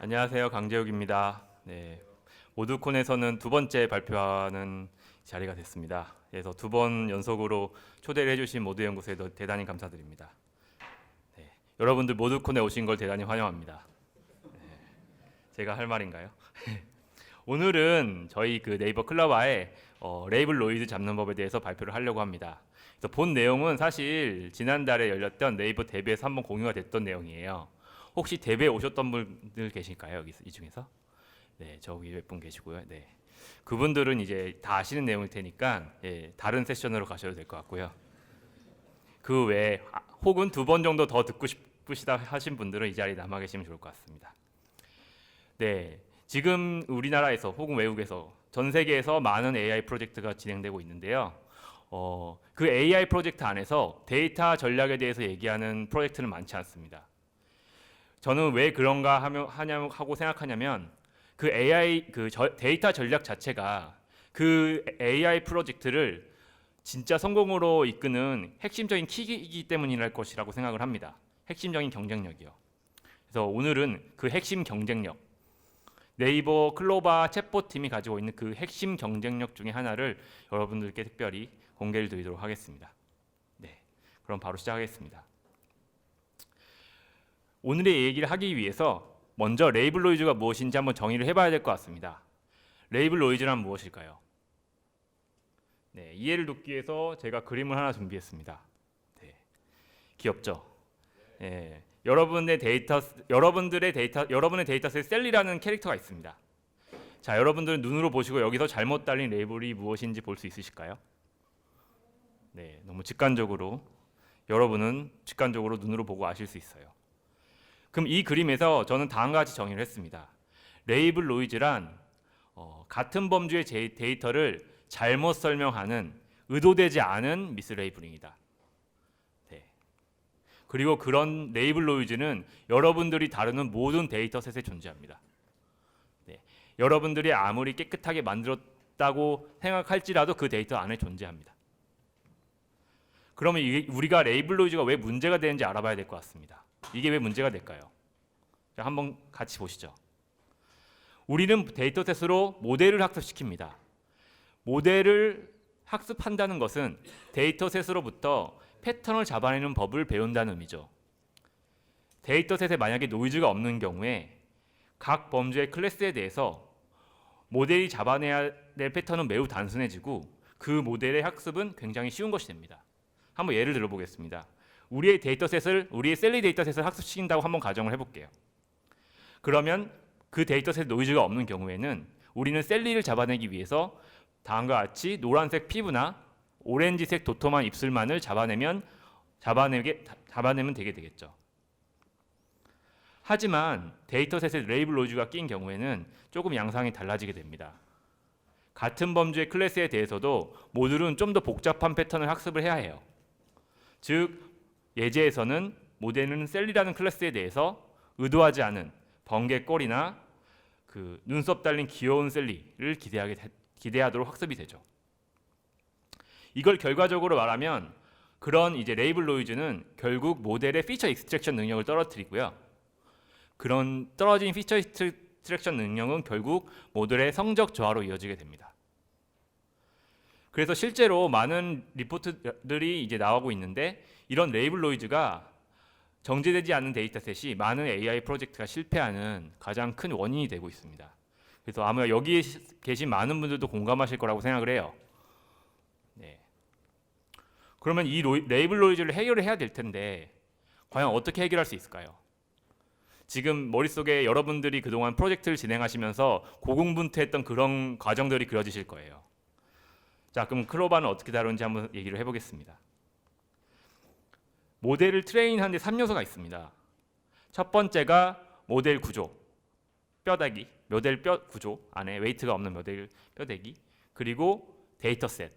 안녕하세요. 강재욱입니다. 네, 모두콘에서는 두 번째 발표하는 자리가 됐습니다. 그래서 두 번 연속으로 초대를 해주신 모두연구소에 대단히 감사드립니다. 네, 여러분들 모두콘에 오신 걸 대단히 환영합니다. 네, 제가 할 말인가요? 오늘은 저희 그 네이버 클러바에 레이블 노이즈 잡는 법에 대해서 발표를 하려고 합니다. 그래서 본 내용은 사실 지난달에 열렸던 네이버 대회에서 한번 공유가 됐던 내용이에요. 혹시 대회에 오셨던 분들 계실까요? 여기 이 중에서? 네, 저기 몇 분 계시고요. 네, 그분들은 이제 다 아시는 내용일 테니까 다른 세션으로 가셔도 될 것 같고요. 그 외에 혹은 두 번 정도 더 듣고 싶으시다 하신 분들은 이 자리에 남아 계시면 좋을 것 같습니다. 네, 지금 우리나라에서 혹은 외국에서 전 세계에서 많은 AI 프로젝트가 진행되고 있는데요. 그 AI 프로젝트 안에서 데이터 전략에 대해서 얘기하는 프로젝트는 많지 않습니다. 저는 왜 그런가 하고 생각하냐면 그 AI 데이터 전략 자체가 그 AI 프로젝트를 진짜 성공으로 이끄는 핵심적인 킥이기 때문이랄 것이라고 생각을 합니다. 핵심적인 경쟁력이요. 그래서 오늘은 그 핵심 경쟁력, 네이버 클로바 챗봇 팀이 가지고 있는 그 핵심 경쟁력 중에 하나를 여러분들께 특별히 공개를 드리도록 하겠습니다. 네, 그럼 바로 시작하겠습니다. 오늘의 얘기를 하기 위해서 먼저 레이블 노이즈가 무엇인지 한번 정의를 해봐야 될 것 같습니다. 레이블 노이즈란 무엇일까요? 네, 이해를 돕기 위해서 제가 그림을 하나 준비했습니다. 네, 귀엽죠? 네, 여러분의 데이터셋에 셀리라는 캐릭터가 있습니다. 자, 여러분들은 눈으로 보시고 여기서 잘못 달린 레이블이 무엇인지 볼 수 있으실까요? 네, 너무 여러분은 직관적으로 눈으로 보고 아실 수 있어요. 그럼 이 그림에서 저는 다음과 같이 정의를 했습니다. 레이블 노이즈란 같은 범주의 데이터를 잘못 설명하는 의도되지 않은 미스레이블링이다. 네. 그리고 그런 레이블 노이즈는 여러분들이 다루는 모든 데이터셋에 존재합니다. 네. 여러분들이 아무리 깨끗하게 만들었다고 생각할지라도 그 데이터 안에 존재합니다. 그러면 우리가 레이블 노이즈가 왜 문제가 되는지 알아봐야 될 것 같습니다. 이게 왜 문제가 될까요? 자, 한번 같이 보시죠. 우리는 데이터셋으로 모델을 학습시킵니다. 모델을 학습한다는 것은 데이터셋으로부터 패턴을 잡아내는 법을 배운다는 의미죠. 데이터셋에 만약에 노이즈가 없는 경우에 각 범주의 클래스에 대해서 모델이 잡아내야 될 패턴은 매우 단순해지고 그 모델의 학습은 굉장히 쉬운 것이 됩니다. 한번 예를 들어보겠습니다. 우리의 셀리 데이터셋을 학습시킨다고 한번 가정을 해볼게요. 그러면 그 데이터셋 노이즈가 없는 경우에는 우리는 셀리를 잡아내기 위해서 다음과 같이 노란색 피부나 오렌지색 도톰한 입술만을 잡아내면 되게 되겠죠. 하지만 데이터셋에 레이블 노이즈가 낀 경우에는 조금 양상이 달라지게 됩니다. 같은 범주의 클래스에 대해서도 모듈은 좀 더 복잡한 패턴을 학습을 해야 해요. 즉 예제에서는 모델은 셀리라는 클래스에 대해서 의도하지 않은 번개꼴이나 그 눈썹 달린 귀여운 셀리를 기대하도록 학습이 되죠. 이걸 결과적으로 말하면 그런 이제 레이블 노이즈는 결국 모델의 피처 익스트랙션 능력을 떨어뜨리고요. 그런 떨어진 피처 익스트랙션 능력은 결국 모델의 성적 저하로 이어지게 됩니다. 그래서 실제로 많은 리포트들이 이제 나오고 있는데 이런 레이블 노이즈가 정제되지 않은 데이터셋이 많은 AI 프로젝트가 실패하는 가장 큰 원인이 되고 있습니다. 그래서 아마 여기 계신 많은 분들도 공감하실 거라고 생각을 해요. 네. 그러면 이 레이블 노이즈를 해결을 해야 될 텐데 과연 어떻게 해결할 수 있을까요? 지금 머릿속에 여러분들이 그동안 프로젝트를 진행하시면서 고군분투했던 그런 과정들이 그려지실 거예요. 자, 그럼 클로바는 어떻게 다루는지 한번 얘기를 해보겠습니다. 모델을 트레인하는 데 3요소가 있습니다. 첫 번째가 모델 구조, 뼈대기, 모델 뼈 구조 안에 웨이트가 없는 모델 뼈대기, 그리고 데이터셋,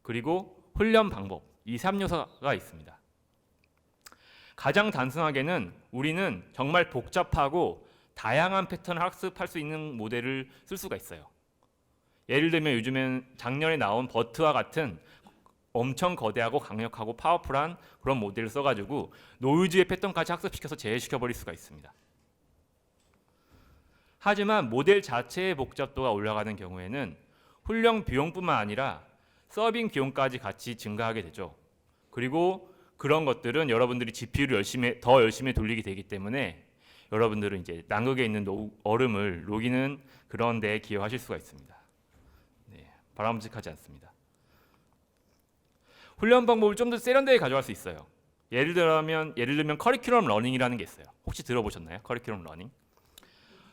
그리고 훈련 방법, 이 3요소가 있습니다. 가장 단순하게는 우리는 정말 복잡하고 다양한 패턴을 학습할 수 있는 모델을 쓸 수가 있어요. 예를 들면 요즘엔 작년에 나온 버트와 같은 엄청 거대하고 강력하고 파워풀한 그런 모델을 써가지고 노이즈의 패턴까지 학습시켜서 제외시켜버릴 수가 있습니다. 하지만 모델 자체의 복잡도가 올라가는 경우에는 훈련 비용뿐만 아니라 서빙 비용까지 같이 증가하게 되죠. 그리고 그런 것들은 여러분들이 GPU를 더 열심히 돌리게 되기 때문에 여러분들은 이제 남극에 있는 얼음을 녹이는 그런 데에 기여하실 수가 있습니다. 네, 바람직하지 않습니다. 훈련 방법을 좀 더 세련되게 가져갈 수 있어요. 예를 들면 커리큘럼 러닝이라는 게 있어요. 혹시 들어보셨나요? 커리큘럼 러닝.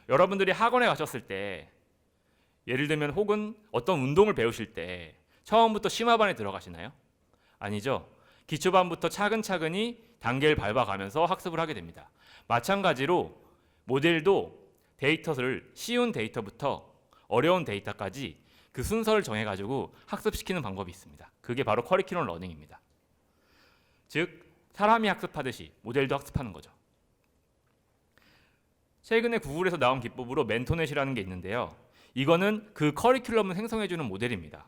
여러분들이 학원에 가셨을 때 예를 들면 혹은 어떤 운동을 배우실 때 처음부터 심화반에 들어가시나요? 아니죠. 기초반부터 차근차근히 단계를 밟아가면서 학습을 하게 됩니다. 마찬가지로 모델도 데이터를 쉬운 데이터부터 어려운 데이터까지 그 순서를 정해가지고 학습시키는 방법이 있습니다. 그게 바로 커리큘럼 러닝입니다. 즉 사람이 학습하듯이 모델도 학습하는 거죠. 최근에 구글에서 나온 기법으로 멘토넷이라는 게 있는데요. 이거는 그 커리큘럼을 생성해주는 모델입니다.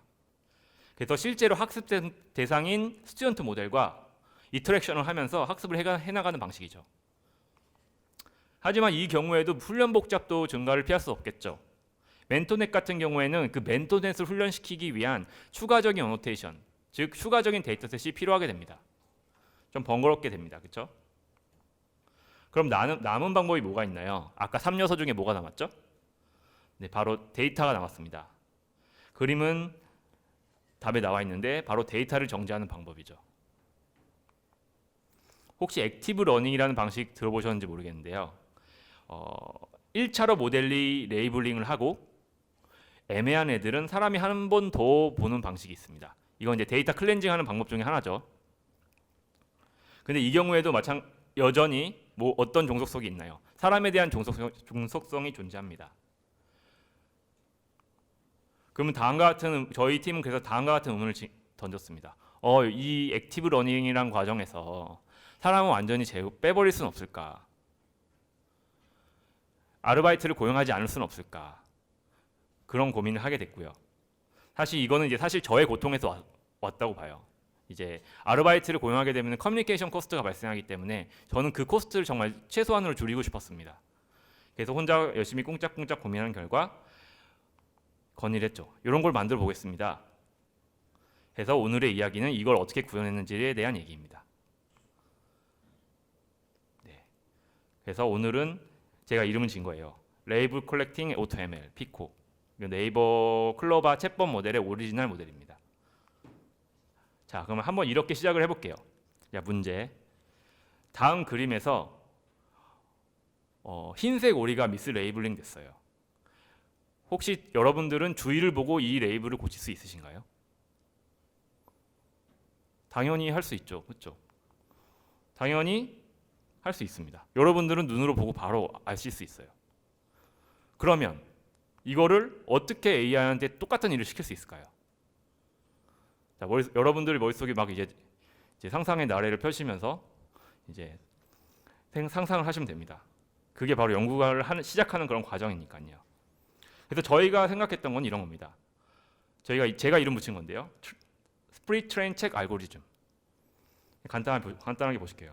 그래서 실제로 학습 대상인 스튜던트 모델과 이터랙션을 하면서 학습을 해나가는 방식이죠. 하지만 이 경우에도 훈련 복잡도 증가를 피할 수 없겠죠. 멘토넷 같은 경우에는 그 멘토넷을 훈련시키기 위한 추가적인 어노테이션, 즉 추가적인 데이터셋이 필요하게 됩니다. 좀 번거롭게 됩니다. 그렇죠? 그럼 남은 방법이 뭐가 있나요? 아까 3요소 중에 뭐가 남았죠? 네, 바로 데이터가 남았습니다. 그림은 답에 나와 있는데 바로 데이터를 정지하는 방법이죠. 혹시 액티브 러닝이라는 방식 들어보셨는지 모르겠는데요. 1차로 모델리 레이블링을 하고 애매한 애들은 사람이 한 번 더 보는 방식이 있습니다. 이건 이제 데이터 클렌징하는 방법 중에 하나죠. 근데 이 경우에도 여전히 어떤 종속성이 있나요? 사람에 대한 종속성이 존재합니다. 그러면 저희 팀은 그래서 다음과 같은 의문을 던졌습니다. 이 액티브 러닝이란 과정에서 사람은 완전히 빼버릴 수는 없을까? 아르바이트를 고용하지 않을 수는 없을까? 그런 고민을 하게 됐고요. 이거는 사실 저의 고통에서 왔다고 봐요. 이제 아르바이트를 고용하게 되면 커뮤니케이션 코스트가 발생하기 때문에 저는 그 코스트를 정말 최소한으로 줄이고 싶었습니다. 그래서 혼자 열심히 꿍짝꿍짝 고민하는 결과 건의를 했죠. 이런 걸 만들어 보겠습니다. 그래서 오늘의 이야기는 이걸 어떻게 구현했는지에 대한 얘기입니다. 네. 그래서 오늘은 제가 이름을 진 거예요. 레이블 컬렉팅 오토 ML 피코. 네이버 클로바 챗봇 모델의 오리지널 모델입니다. 자, 그러면 한번 이렇게 시작을 해볼게요. 자, 문제. 다음 그림에서 흰색 오리가 미스 레이블링 됐어요. 혹시 여러분들은 주의를 보고 이 레이블을 고칠 수 있으신가요? 당연히 할 수 있죠. 그렇죠? 당연히 할 수 있습니다. 여러분들은 눈으로 보고 바로 아실 수 있어요. 그러면 이거를 어떻게 AI한테 똑같은 일을 시킬 수 있을까요? 자, 여러분들 머릿속에 막 이제 상상의 나래를 펼치면서 이제 상상을 하시면 됩니다. 그게 바로 연구를 시작하는 그런 과정이니까요. 그래서 저희가 생각했던 건 이런 겁니다. 제가 이름 붙인 건데요. 스프릿 트레인 책 알고리즘. 간단하게 보실게요.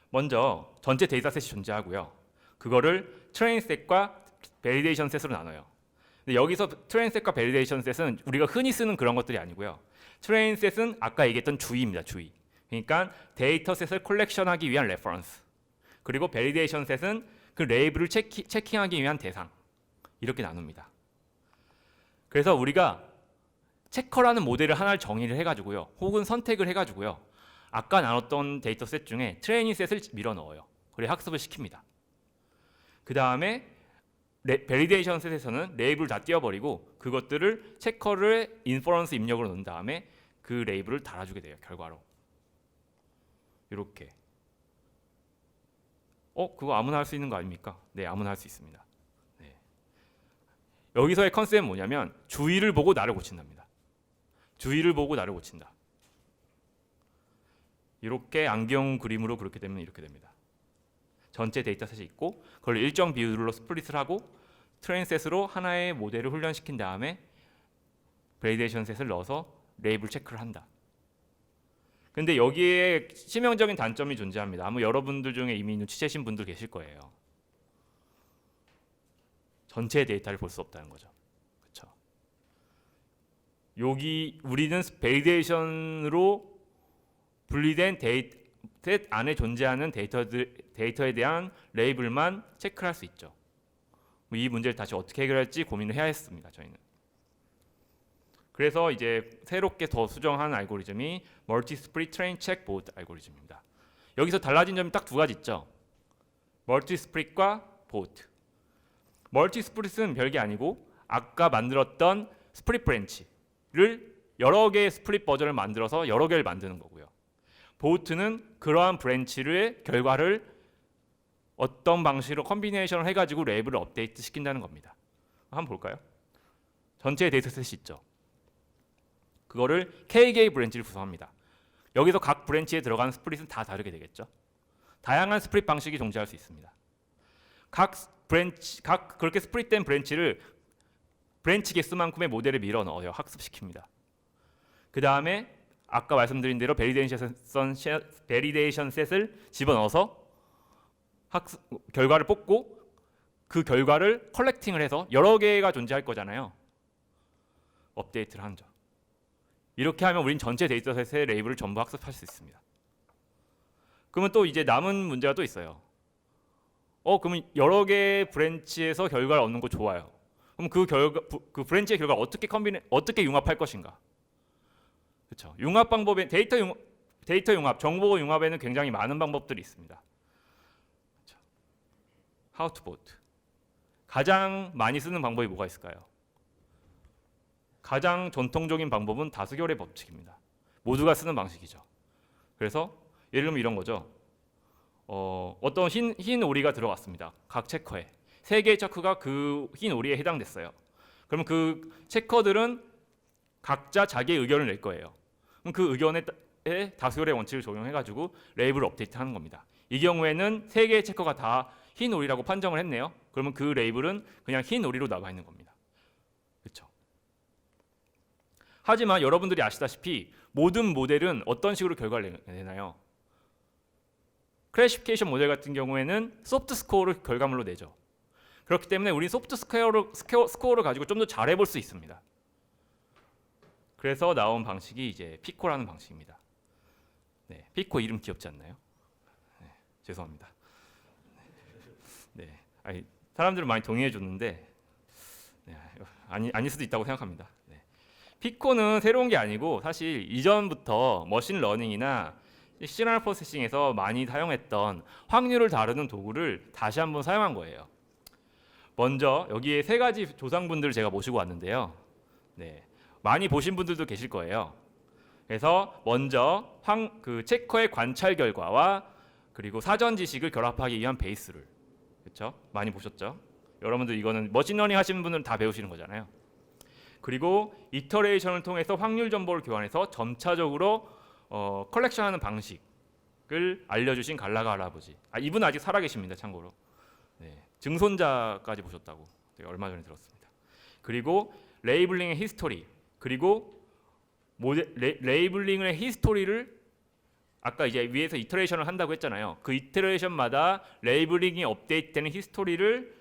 먼저 전체 데이터셋이 존재하고요. 그거를 트레인 셋과 밸리데이션 셋으로 나눠요. 근데 여기서 트레인 셋과 밸리데이션 셋은 우리가 흔히 쓰는 그런 것들이 아니고요. 트레인 셋은 아까 얘기했던 주의입니다. 주의. 그러니까 데이터셋을 컬렉션하기 위한 레퍼런스. 그리고 밸리데이션 셋은 그 레이블을 체킹하기 위한 대상. 이렇게 나눕니다. 그래서 우리가 체커라는 모델을 하나를 정의를 해가지고요. 혹은 선택을 해가지고요. 아까 나눴던 데이터셋 중에 트레이닝 셋을 밀어 넣어요. 그래 학습을 시킵니다. 그 다음에 밸리데이션 셋에서는 레이블을 다 띄워버리고 그것들을 체커를 인퍼런스 입력으로 넣은 다음에 그 레이블을 달아주게 돼요. 결과로. 이렇게. 그거 아무나 할 수 있는 거 아닙니까? 네, 아무나 할 수 있습니다. 네. 여기서의 컨셉은 뭐냐면 주의를 보고 나를 고친답니다. 주의를 보고 나를 고친다. 이렇게 안경 그림으로 그렇게 되면 이렇게 됩니다. 전체 데이터셋이 있고 그걸 일정 비율로 스플릿을 하고 트레인 셋으로 하나의 모델을 훈련시킨 다음에 밸리데이션 셋을 넣어서 레이블 체크를 한다. 근데 여기에 치명적인 단점이 존재합니다. 아마 여러분들 중에 이미 눈치채신 분들 계실 거예요. 전체 데이터를 볼 수 없다는 거죠. 그렇죠? 여기 우리는 베리데이션으로 분리된 셋 안에 존재하는 데이터에 대한 레이블만 체크할 수 있죠. 이 문제를 다시 어떻게 해결할지 고민을 해야 했습니다. 저희는. 그래서 이제 새롭게 더 수정한 알고리즘이 멀티스프릿 트레인 체크 보드 알고리즘입니다. 여기서 달라진 점이 딱 두 가지 있죠. 멀티스프릿과 보드. 멀티스프릿은 별게 아니고 아까 만들었던 스프릿 브랜치를 여러 개의 스프릿 버전을 만들어서 여러 개를 만드는 거고요. 보트는 그러한 브랜치의 결과를 어떤 방식으로 컨비네이션을 해가지고 레이블을 업데이트 시킨다는 겁니다. 한번 볼까요? 전체 데이터셋이 있죠. 그거를 K개의 브랜치를 구성합니다. 여기서 각 브랜치에 들어가는 스프릿은 다 다르게 되겠죠. 다양한 스프릿 방식이 존재할 수 있습니다. 각 그렇게 스프릿된 브랜치를 브랜치 개수만큼의 모델을 밀어 넣어요. 학습시킵니다. 그 다음에 아까 말씀드린 대로 베리데이션 셋을 집어넣어서 결과를 뽑고 그 결과를 컬렉팅을 해서 여러 개가 존재할 거잖아요. 업데이트를 하는 점. 이렇게 하면 우린 전체 데이터셋의 레이블을 전부 학습할 수 있습니다. 그러면 또 이제 남은 문제가 또 있어요. 그러면 여러 개의 브랜치에서 결과를 얻는 거 좋아요. 그럼 그 브랜치의 결과를 어떻게 융합할 것인가? 그렇죠. 융합 방법에 데이터 융합, 정보 융합에는 굉장히 많은 방법들이 있습니다. 그렇죠. How to vote. 가장 많이 쓰는 방법이 뭐가 있을까요? 가장 전통적인 방법은 다수결의 법칙입니다. 모두가 쓰는 방식이죠. 그래서 예를 들면 이런 거죠. 어떤 흰 오리가 들어갔습니다. 각 체커에 3개의 체커가 그 흰 오리에 해당됐어요. 그러면 그 체커들은 각자 자기의 의견을 낼 거예요. 그럼 그 의견에 다수결의 원칙을 적용해가지고 레이블을 업데이트하는 겁니다. 이 경우에는 3개의 체커가 다 흰 오리라고 판정을 했네요. 그러면 그 레이블은 그냥 흰 오리로 남아 있는 겁니다. 그렇죠? 하지만 여러분들이 아시다시피 모든 모델은 어떤 식으로 결과를 내나요? 클래시피케이션 모델 같은 경우에는 소프트 스코어를 결과물로 내죠. 그렇기 때문에 우리 소프트 스코어를 가지고 좀 더 잘해볼 수 있습니다. 그래서 나온 방식이 이제 피코라는 방식입니다. 네, 피코 이름 귀엽지 않나요? 네, 죄송합니다. 네, 사람들은 많이 동의해 줬는데 아닐 수도 있다고 생각합니다. 네. 피코는 새로운 게 아니고 사실 이전부터 머신 러닝이나 시그널 프로세싱에서 많이 사용했던 확률을 다루는 도구를 다시 한번 사용한 거예요. 먼저 여기에 3가지 조상분들을 제가 모시고 왔는데요. 네, 많이 보신 분들도 계실 거예요. 그래서 먼저 그 체커의 관찰 결과와 그리고 사전 지식을 결합하기 위한 베이스를, 그렇죠? 많이 보셨죠? 여러분들 이거는 머신러닝 하시는 분들은 다 배우시는 거잖아요. 그리고 이터레이션을 통해서 확률 정보를 교환해서 점차적으로 컬렉션하는 방식을 알려주신 갈라가 할아버지. 이분은 아직 살아계십니다. 참고로. 네, 증손자까지 보셨다고 얼마 전에 들었습니다. 그리고 레이블링의 히스토리, 그리고 레이블링의 히스토리를 아까 이제 위에서 이터레이션을 한다고 했잖아요. 그 이터레이션마다 레이블링이 업데이트되는 히스토리를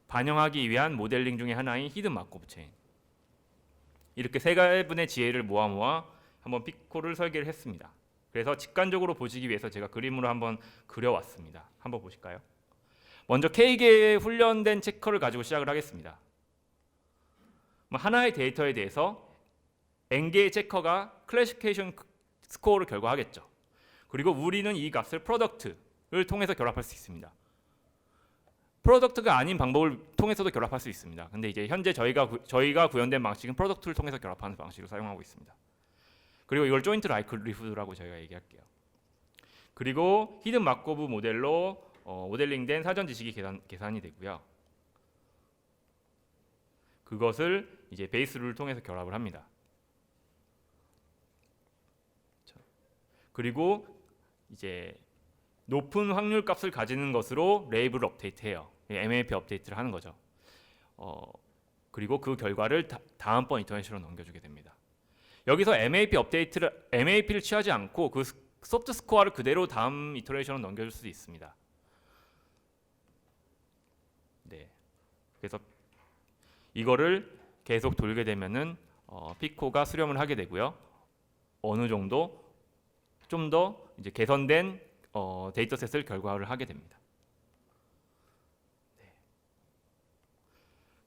반영하기 위한 모델링 중에 하나인 히든 마코브 체인. 이렇게 3가지분의 지혜를 모아 한번 피코를 설계를 했습니다. 그래서 직관적으로 보시기 위해서 제가 그림으로 한번 그려왔습니다. 한번 보실까요? 먼저 K개의 훈련된 체커를 가지고 시작을 하겠습니다. 하나의 데이터에 대해서 N개의 체커가 클래시피케이션 스코어를 결과하겠죠. 그리고 우리는 이 값을 프로덕트를 통해서 결합할 수 있습니다. 프로덕트가 아닌 방법을 통해서도 결합할 수 있습니다. 근데 이제 현재 저희가 구현된 방식은 프로덕트를 통해서 결합하는 방식을 사용하고 있습니다. 그리고 이걸 조인트 라이클리후드라고 저희가 얘기할게요. 그리고 히든 마코브 모델로 모델링된 사전 지식이 계산이 되고요. 그것을 이제 베이스 룰을 통해서 결합을 합니다. 그리고 이제 높은 확률 값을 가지는 것으로 레이블을 업데이트해요. MAP 업데이트를 하는 거죠. 그리고 그 결과를 다음번 이터레이션으로 넘겨주게 됩니다. 여기서 MAP를 취하지 않고 그 소프트 스코어를 그대로 다음 이터레이션으로 넘겨줄 수 있습니다. 네. 그래서 이거를 계속 돌게 되면은 피코가 수렴을 하게 되고요. 어느 정도 좀 더 이제 개선된 데이터셋을 결과를 하게 됩니다.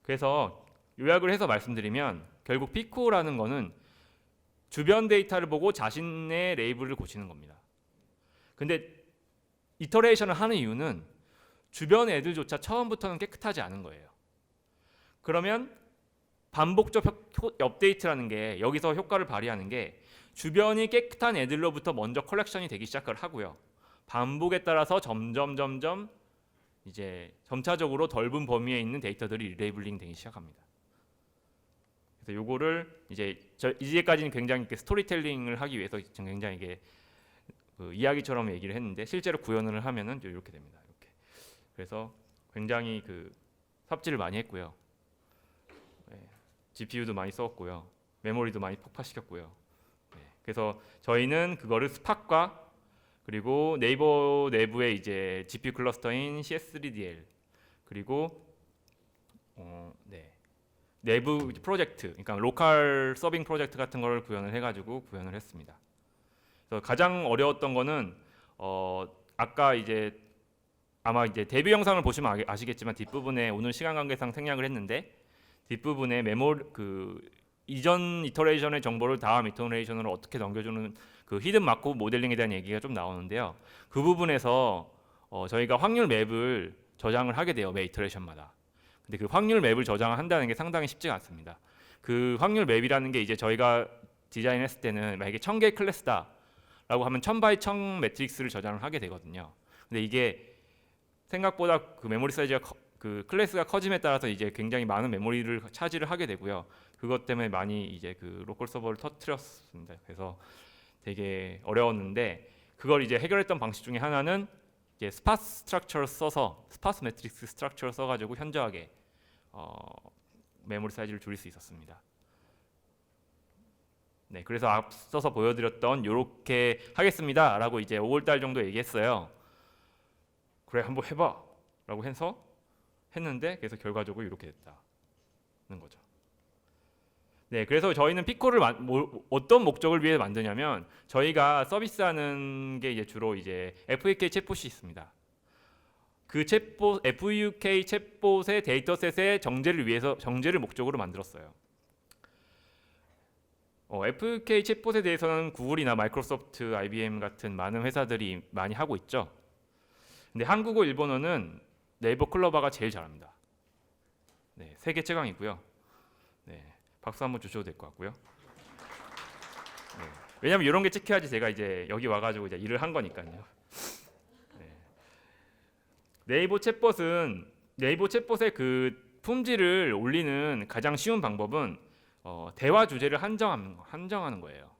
그래서 요약을 해서 말씀드리면 결국 피코라는 거는 주변 데이터를 보고 자신의 레이블을 고치는 겁니다. 근데 이터레이션을 하는 이유는 주변 애들조차 처음부터는 깨끗하지 않은 거예요. 그러면 반복적 업데이트라는 게 여기서 효과를 발휘하는 게 주변이 깨끗한 애들로부터 먼저 컬렉션이 되기 시작을 하고요. 반복에 따라서 점점 이제 점차적으로 넓은 범위에 있는 데이터들이 리레이블링 되기 시작합니다. 그래서 요거를 이제까지는 굉장히 스토리텔링을 하기 위해서 굉장히 이게 이야기처럼 얘기를 했는데 실제로 구현을 하면은 이렇게 됩니다. 이렇게. 그래서 굉장히 삽질을 많이 했고요. GPU도 많이 썼고요. 메모리도 많이 폭파시켰고요. 그래서 저희는 그거를 스팍과 그리고 네이버 내부의 이제 GPU 클러스터인 CS3DL 그리고 내부 프로젝트, 그러니까 로컬 서빙 프로젝트 같은 걸 구현을 해가지고 구현을 했습니다. 그래서 가장 어려웠던 거는 아까 이제 아마 이제 데뷔 영상을 보시면 아시겠지만 뒷부분에 오늘 시간 관계상 생략을 했는데 뒷부분에 이전 이터레이션의 정보를 다음 이터레이션으로 어떻게 넘겨주는 히든 마크업 모델링에 대한 얘기가 좀 나오는데요. 그 부분에서 저희가 확률 맵을 저장을 하게 돼요. 매 이터레이션마다. 근데 그 확률 맵을 저장한다는 게 상당히 쉽지가 않습니다. 그 확률 맵이라는 게 이제 저희가 디자인했을 때는 만약에 1000개의 클래스다라고 하면 1000x1000 매트릭스를 저장을 하게 되거든요. 근데 이게 생각보다 메모리 사이즈가 클래스가 커짐에 따라서 이제 굉장히 많은 메모리를 차지를 하게 되고요. 그것 때문에 많이 이제 로컬 서버를 터뜨렸습니다. 그래서 되게 어려웠는데 그걸 이제 해결했던 방식 중에 하나는 이제 스파스 스트럭처를 써서 스파스 매트릭스 스트럭처를 써가지고 현저하게 메모리 사이즈를 줄일 수 있었습니다. 네, 그래서 앞서서 보여드렸던 요렇게 하겠습니다라고 이제 5월달 정도 얘기했어요. 그래 한번 해봐라고 해서 했는데 그래서 결과적으로 이렇게 됐다는 거죠. 네, 그래서 저희는 피코를 어떤 목적을 위해 만드냐면 저희가 서비스하는 게 이제 주로 이제 FUK 챗봇이 있습니다. 그 챗봇 FUK 챗봇의 데이터셋의 정제를 목적으로 만들었어요. FUK 챗봇에 대해서는 구글이나 마이크로소프트, IBM 같은 많은 회사들이 많이 하고 있죠. 근데 한국어, 일본어는 네이버 클로바가 제일 잘합니다. 네, 세계 최강이고요. 네, 박수 한번 주셔도 될 것 같고요. 네, 왜냐면 이런 게 찍혀야지 제가 이제 여기 와가지고 이제 일을 한 거니까요. 네. 네이버 챗봇의 그 품질을 올리는 가장 쉬운 방법은 대화 주제를 한정하는 거예요.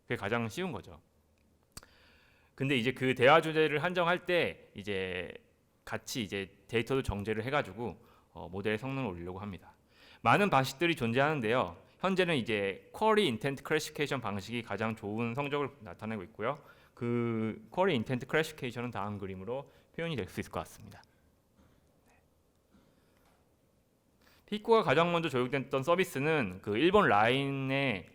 그게 가장 쉬운 거죠. 근데 이제 그 대화 주제를 한정할 때 이제 같이 이제 데이터도 정제를 해가지고 모델의 성능을 올리려고 합니다. 많은 방식들이 존재하는데요. 현재는 이제 쿼리 인텐트 클래시피케이션 방식이 가장 좋은 성적을 나타내고 있고요. 그 쿼리 인텐트 클래시피케이션은 다음 그림으로 표현이 될 수 있을 것 같습니다. 피코가 가장 먼저 도입됐던 서비스는 그 일본 라인이란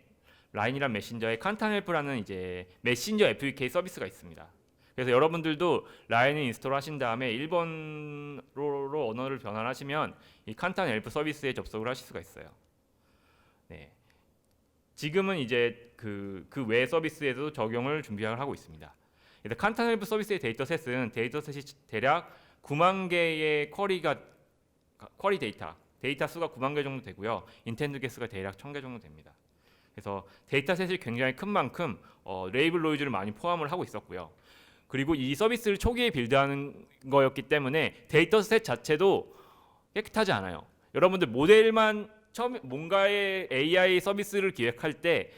메신저의 칸탄헬프라는 이제 메신저 FUK 서비스가 있습니다. 그래서 여러분들도 라인을 인스톨 하신 다음에 일본어로 언어를 변환하시면 이 칸탄헬프 서비스에 접속을 하실 수가 있어요. 네. 지금은 이제 그 외 서비스에도 적용을 준비를 하고 있습니다. 그래서 칸탄헬프 서비스의 데이터셋이 대략 9만 개의 쿼리 데이터 수가 9만 개 정도 되고요. 인텐트 개수가 대략 1000개 정도 됩니다. 그래서 데이터셋이 굉장히 큰 만큼 레이블 노이즈를 많이 포함을 하고 있었고요. 그리고 이 서비스를 초기에 빌드하는 거였기 때문에 데이터셋 자체도 깨끗하지 않아요. 여러분들 모델만 처음 뭔가의 AI 서비스를 기획할 때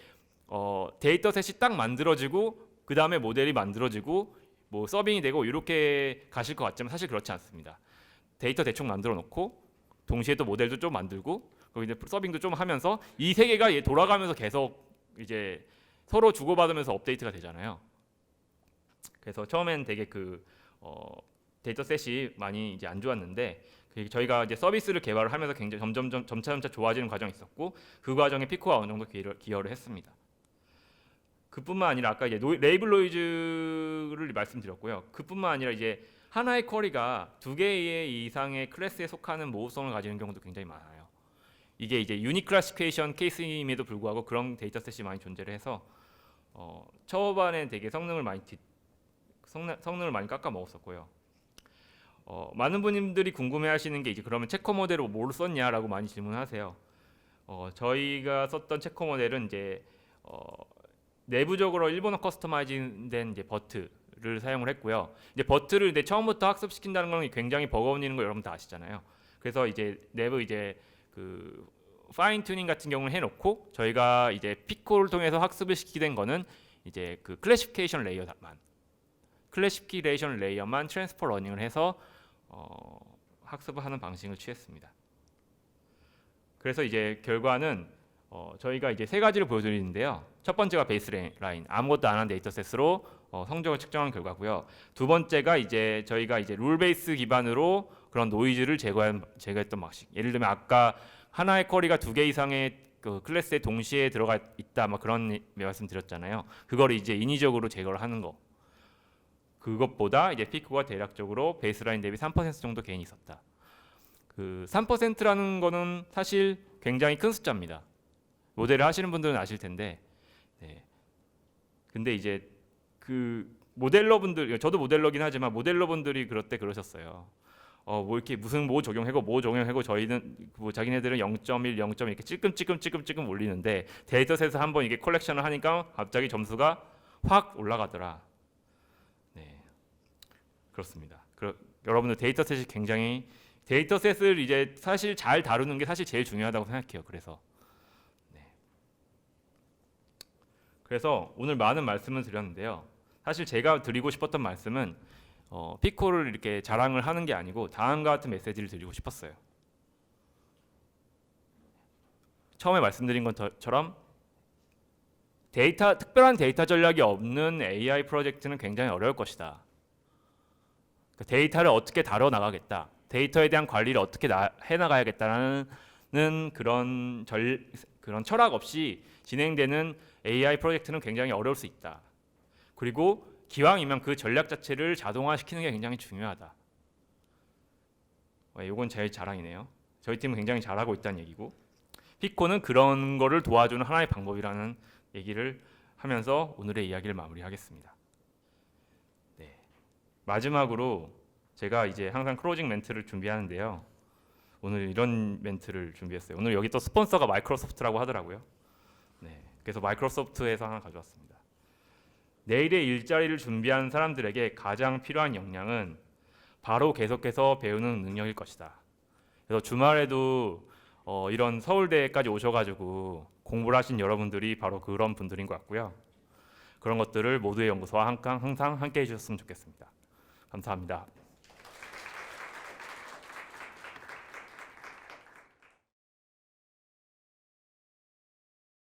데이터셋이 딱 만들어지고 그 다음에 모델이 만들어지고 뭐 서빙이 되고 이렇게 가실 것 같지만 사실 그렇지 않습니다. 데이터 대충 만들어 놓고 동시에 또 모델도 좀 만들고 그리고 이제 서빙도 좀 하면서 이 세 개가 돌아가면서 계속 이제 서로 주고받으면서 업데이트가 되잖아요. 그래서 처음엔 되게 데이터셋이 많이 이제 안 좋았는데 저희가 이제 서비스를 개발을 하면서 굉장히 점차 좋아지는 과정이 있었고 그 과정에 피코가 어느 정도 기여를 했습니다. 그뿐만 아니라 아까 이제 레이블 노이즈를 말씀드렸고요. 그뿐만 아니라 이제 하나의 쿼리가 두 개의 이상의 클래스에 속하는 모호성을 가지는 경우도 굉장히 많아요. 이게 이제 유닉 클래시피케이션 케이스임에도 불구하고 그런 데이터셋이 많이 존재를 해서 초반에 되게 성능을 많이 깎아 먹었었고요. 많은 분들이 궁금해하시는 게 이제 그러면 체커 모델을 뭘 썼냐라고 많이 질문하세요. 저희가 썼던 체커 모델은 이제 내부적으로 일본어 커스터마이징된 이제 버트를 사용을 했고요. 이제 버트를 이제 처음부터 학습시킨다는 건 굉장히 버거운 일인 거 여러분 다 아시잖아요. 그래서 이제 내부 이제 그 파인 튜닝 같은 경우는 해놓고 저희가 이제 피코를 통해서 학습을 시키게 된 거는 이제 그 클래시피케이션 레이어만 트랜스퍼 러닝을 해서 학습을 하는 방식을 취했습니다. 그래서 이제 결과는 저희가 이제 세 가지를 보여드리는데요. 첫 번째가 베이스라인, 아무것도 안 한 데이터셋으로 성적을 측정한 결과고요. 두 번째가 이제 저희가 이제 룰 베이스 기반으로 그런 노이즈를 제거했던 방식. 예를 들면 아까 하나의 쿼리가 두 개 이상의 그 클래스에 동시에 들어가 있다, 막 그런 말씀드렸잖아요. 그걸 이제 인위적으로 제거를 하는 거. 그것보다 이제 피코가 대략적으로 베이스라인 대비 3% 정도 개인이 있었다. 그 3%라는 거는 사실 굉장히 큰 숫자입니다. 모델을 하시는 분들은 아실 텐데, 네. 근데 이제 그 모델러분들, 저도 모델러긴 하지만 모델러분들이 그럴 때 그러셨어요. 뭐 이렇게 무슨 뭐 적용하고 저희는 뭐 자기네들은 0.1, 0.1 이렇게 찔끔 올리는데 데이터셋에서 한번 이게 컬렉션을 하니까 갑자기 점수가 확 올라가더라. 네, 그렇습니다. 여러분들 데이터셋을 이제 사실 잘 다루는 게 사실 제일 중요하다고 생각해요. 그래서 오늘 많은 말씀을 드렸는데요. 사실 제가 드리고 싶었던 말씀은 피코를 이렇게 자랑을 하는 게 아니고 다음과 같은 메시지를 드리고 싶었어요. 처음에 말씀드린 것처럼 특별한 데이터 전략이 없는 AI 프로젝트는 굉장히 어려울 것이다. 데이터를 어떻게 다뤄 나가겠다. 데이터에 대한 관리를 어떻게 해나가야겠다는 그런 철학 없이 진행되는 AI 프로젝트는 굉장히 어려울 수 있다. 그리고 기왕이면 그 전략 자체를 자동화시키는 게 굉장히 중요하다. 이건 제 자랑이네요. 저희 팀은 굉장히 잘하고 있다는 얘기고 피코는 그런 거를 도와주는 하나의 방법이라는 얘기를 하면서 오늘의 이야기를 마무리하겠습니다. 네. 마지막으로 제가 이제 항상 클로징 멘트를 준비하는데요. 오늘 이런 멘트를 준비했어요. 오늘 여기 또 스폰서가 마이크로소프트라고 하더라고요. 네. 그래서 마이크로소프트에서 하나 가져왔습니다. 내일의 일자리를 준비하는 사람들에게 가장 필요한 역량은 바로 계속해서 배우는 능력일 것이다. 그래서 주말에도 이런 서울대까지 오셔가지고 공부를 하신 여러분들이 바로 그런 분들인 것 같고요. 그런 것들을 모두의 연구소와 항상 함께 해주셨으면 좋겠습니다. 감사합니다.